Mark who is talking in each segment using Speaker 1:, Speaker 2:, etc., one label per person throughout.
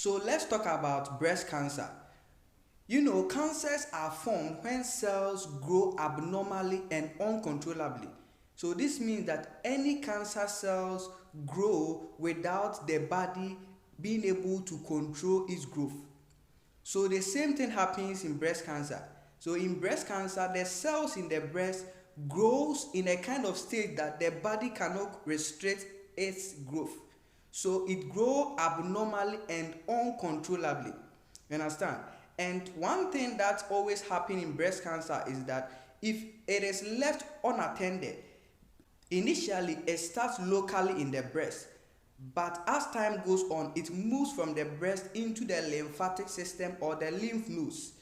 Speaker 1: So let's talk about breast cancer. Cancers are formed when cells grow abnormally and uncontrollably. So this means that any cancer cells grow without the body being able to control its growth. So the same thing happens in breast cancer. So in breast cancer, the cells in the breast grows in a kind of state that the body cannot restrict its growth. So it grows abnormally and uncontrollably. You understand? And one thing that always happens in breast cancer is that if it is left unattended, initially it starts locally in the breast, but as time goes on, it moves from the breast into the lymphatic system or the lymph nodes.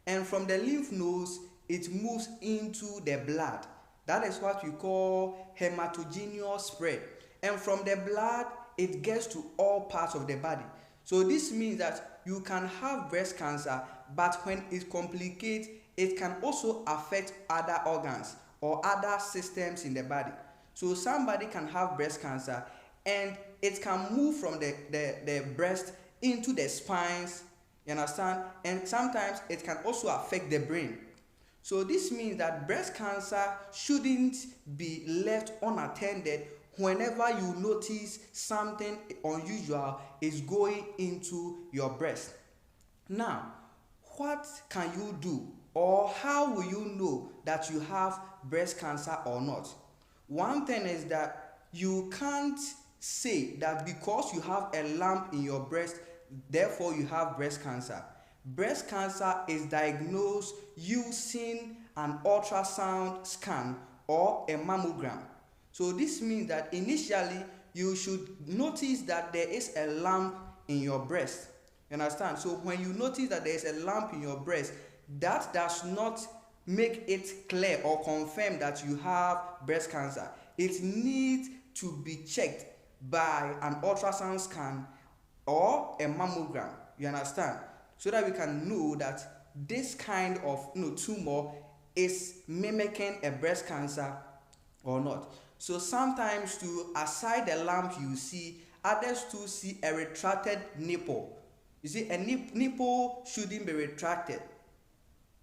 Speaker 1: And from the lymph nodes, it moves into the blood. That is what we call hematogenous spread. And from the blood, it gets to all parts of the body. So this means that you can have breast cancer, but when it complicates, it can also affect other organs or other systems in the body. So somebody can have breast cancer and it can move from the breast into the spines, you understand? And sometimes it can also affect the brain. So this means that breast cancer shouldn't be left unattended whenever you notice something unusual is going into your breast. Now, what can you do, or how will you know that you have breast cancer or not? One thing is that you can't say that because you have a lump in your breast, therefore you have breast cancer. Breast cancer is diagnosed using an ultrasound scan or a mammogram. So this means that initially you should notice that there is a lump in your breast. You understand? So when you notice that there is a lump in your breast, that does not make it clear or confirm that you have breast cancer. It needs to be checked by an ultrasound scan or a mammogram. You understand? So that we can know that this kind of tumor is mimicking a breast cancer or not. So sometimes to aside the lump you see, others too see a retracted nipple. You see, a nipple shouldn't be retracted.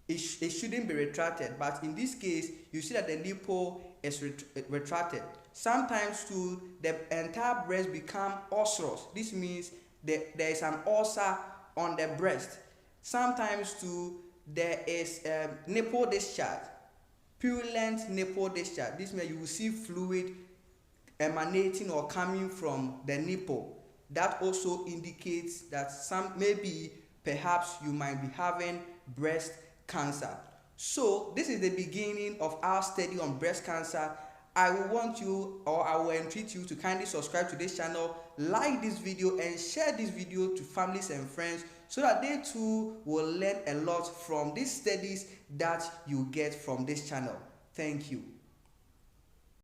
Speaker 1: It shouldn't be retracted, but in this case, you see that the nipple is retracted. Sometimes too, the entire breast become ulcerous. This means there is an ulcer on the breast. Sometimes too, there is nipple discharge, purulent nipple discharge. This means you will see fluid emanating or coming from the nipple. That also indicates that perhaps you might be having breast cancer. So this is the beginning of our study on breast cancer. I will entreat you to kindly subscribe to this channel, like this video, and share this video to families and friends so that they too will learn a lot from these studies that you get from this channel. Thank you.